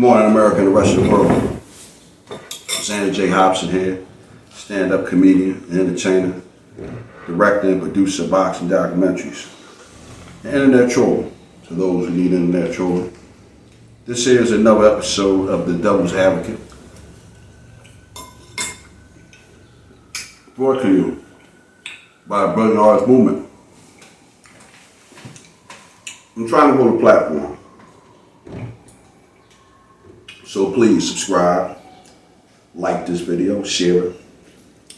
Morning, America and the rest of the world. Xander J. Hobson here, stand-up comedian and entertainer, director and producer of boxing documentaries, and internet troll. To those who need internet trolling, this here is another episode of The Devil's Advocate, brought to you by a Brilliant Arts Movement. I'm trying to grow the platform, so please subscribe, like this video, share it,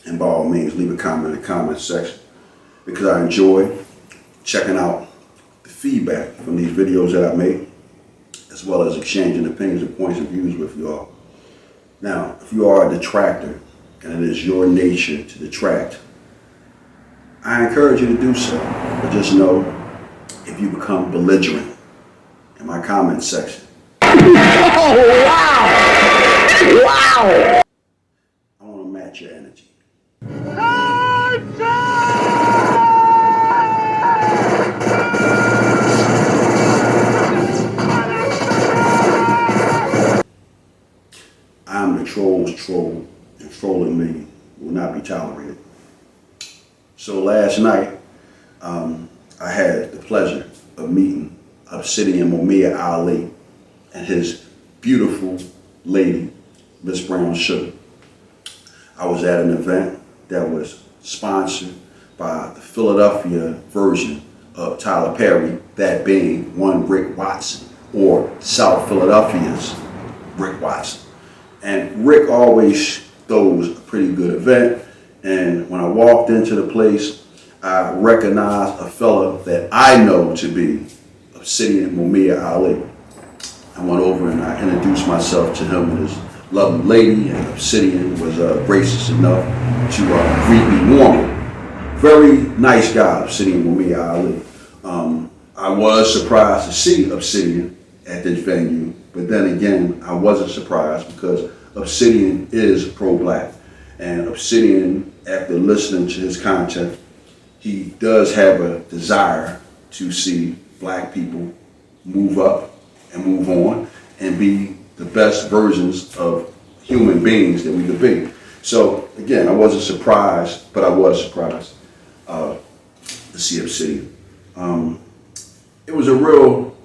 and by all means leave a comment in the comment section, because I enjoy checking out the feedback from these videos that I make, as well as exchanging opinions and points of views with you all. Now, if you are a detractor and it is your nature to detract, I encourage you to do so, but just know if you become belligerent in my comment section, oh, wow! Wow! I want to match your energy. I'm the troll's troll, and trolling me will not be tolerated. So last night, I had the pleasure of meeting Obsidian Muhammad Ali and his beautiful lady, Miss Brown Sugar. I was at an event that was sponsored by the Philadelphia version of Tyler Perry, that being one Rick Watson, or South Philadelphia's Rick Watson. And Rick always throws a pretty good event, and when I walked into the place, I recognized a fella that I know to be Obsidian Muhammad Ali. I went over and I introduced myself to him and his lovely lady, and Obsidian was gracious enough to greet me warmly. Very nice guy, Obsidian Muhammad Ali. I was surprised to see Obsidian at this venue, but then again, I wasn't surprised because Obsidian is pro-black. And Obsidian, after listening to his content, he does have a desire to see black people move up and move on and be the best versions of human beings that we could be. So again, I wasn't surprised, but I was surprised to see Obsidian. It was a real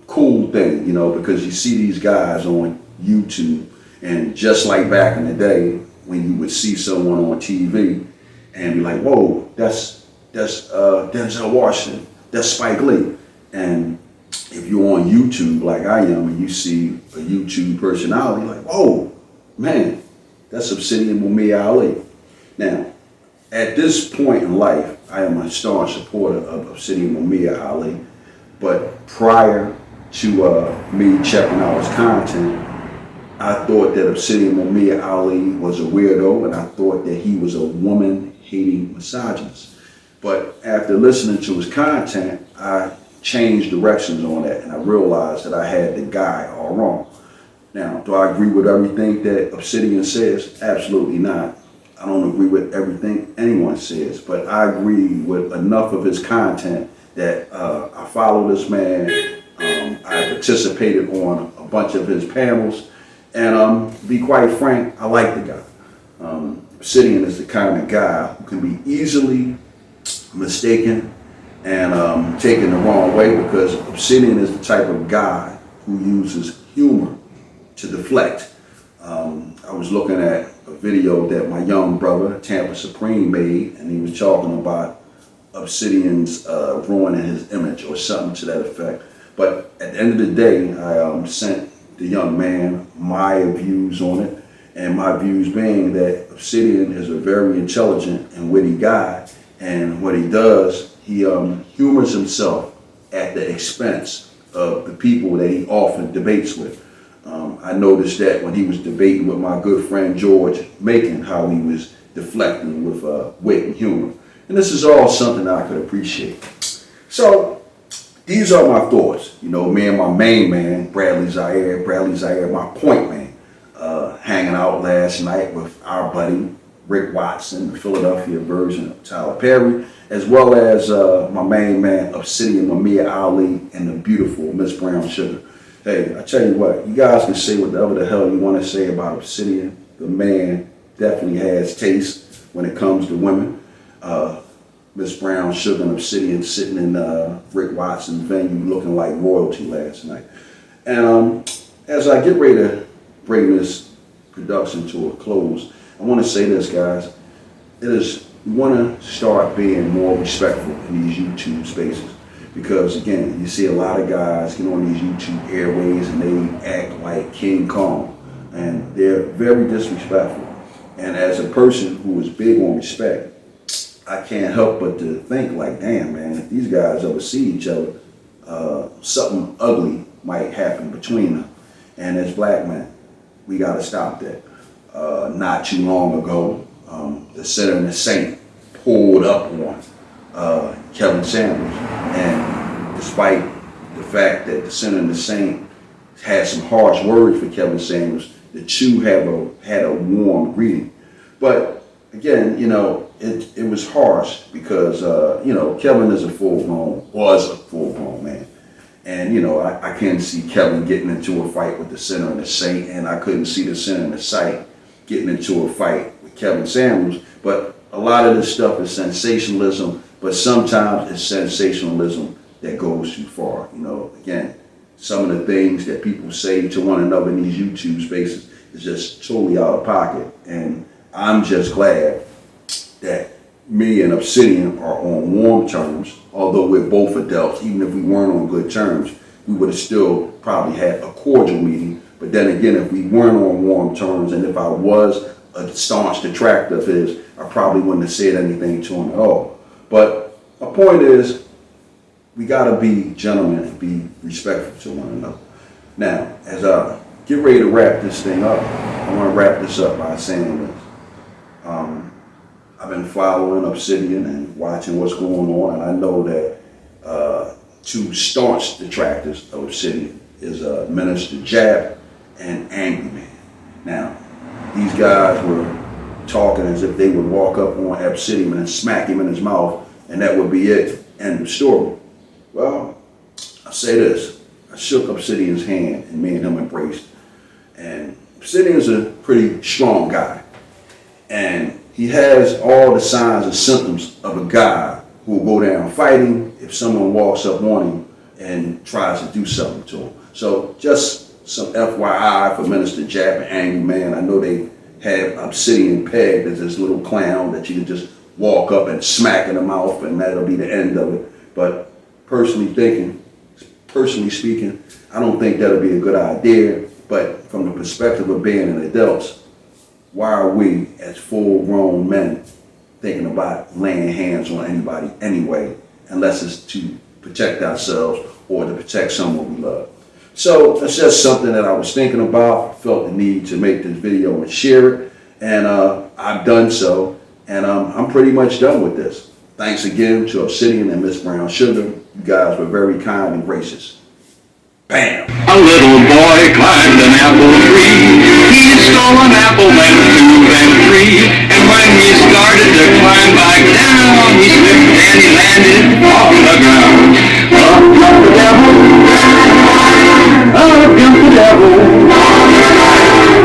cool thing, you know, because you see these guys on YouTube, and just like back in the day when you would see someone on TV and be like, whoa, that's Denzel Washington, that's Spike Lee. And if you're on YouTube like I am and you see a YouTube personality, like, whoa, man, that's Obsidian Muhammad Ali. Now, at this point in life, I am a staunch supporter of Obsidian Muhammad Ali, but prior to me checking out his content, I thought that Obsidian Muhammad Ali was a weirdo, and I thought that he was a woman-hating misogynist. But after listening to his content, I changed directions on that, and I realized that I had the guy all wrong. Now, do I agree with everything that Obsidian says? Absolutely not. I don't agree with everything anyone says, but I agree with enough of his content that I follow this man. I participated on a bunch of his panels, and to be quite frank, I like the guy. Obsidian is the kind of guy who can be easily mistaken and taken the wrong way, because Obsidian is the type of guy who uses humor to deflect. I was looking at a video that my young brother, Tampa Supreme, made, and he was talking about Obsidian's ruining his image or something to that effect. But at the end of the day, I sent the young man my views on it, and my views being that Obsidian is a very intelligent and witty guy, and what he does, he humors himself at the expense of the people that he often debates with. I noticed that when he was debating with my good friend George Macon, how he was deflecting with wit and humor. And this is all something I could appreciate. So these are my thoughts. You know, me and my main man, Bradley Zaire, my point man, hanging out last night with our buddy Rick Watson, the Philadelphia version of Tyler Perry, as well as my main man, Obsidian Muhammad Ali, and the beautiful Miss Brown Sugar. Hey, I tell you what, you guys can say whatever the hell you want to say about Obsidian. The man definitely has taste when it comes to women. Miss Brown, Sugar, and Obsidian sitting in Rick Watson's venue looking like royalty last night. And as I get ready to bring this production to a close, I want to say this, guys. We want to start being more respectful in these YouTube spaces. Because again, you see a lot of guys get on these YouTube airways and they act like King Kong. And they're very disrespectful. And as a person who is big on respect, I can't help but to think like, damn, man, if these guys ever see each other, something ugly might happen between them. And as black men, we got to stop that. Not too long ago, the sinner and the saint pulled up on Kevin Samuels. And despite the fact that the sinner and the saint had some harsh words for Kevin Samuels, the two had a warm greeting. But again, it was harsh because, Kevin was a full-grown man. And, I couldn't see Kevin getting into a fight with the sinner and the saint, and I couldn't see the sinner and the saint getting into a fight with Kevin Samuels. But a lot of this stuff is sensationalism, but sometimes it's sensationalism that goes too far. Again, some of the things that people say to one another in these YouTube spaces is just totally out of pocket. And I'm just glad that me and Obsidian are on warm terms, although we're both adults. Even if we weren't on good terms, we would have still probably had a cordial meeting. But then again, if we weren't on warm terms, and if I was a staunch detractor of his, I probably wouldn't have said anything to him at all. But my point is, we got to be gentlemen and be respectful to one another. Now, as I get ready to wrap this thing up, I want to wrap this up by saying this. I've been following Obsidian and watching what's going on, and I know that two staunch detractors of Obsidian is Minister Jap and Angry Man. Now, these guys were talking as if they would walk up on Obsidian and smack him in his mouth, and that would be it. End of story. Well, I say this. I shook Obsidian's hand, and me and him embraced. And Obsidian's a pretty strong guy. And he has all the signs and symptoms of a guy who will go down fighting if someone walks up on him and tries to do something to him. So just some FYI for Minister Jap and Angry Man. I know they have Obsidian pegged as this little clown that you can just walk up and smack in the mouth and that'll be the end of it. But personally speaking, I don't think that'll be a good idea. But from the perspective of being an adult, why are we as full-grown men thinking about laying hands on anybody anyway, unless it's to protect ourselves or to protect someone we love? So that's just something that I was thinking about, felt the need to make this video and share it, and I've done so, and I'm pretty much done with this. Thanks again to Obsidian and Miss Brown Sugar. You guys were very kind and gracious. Bam! A little boy climbed an apple tree. He stole an apple, then two, then three. And when he started to climb back down, he slipped and he landed on the ground. Up jumped the devil. Up jumped the devil.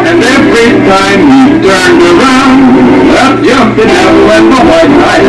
And every time he turned around, up jumped the devil and the white knight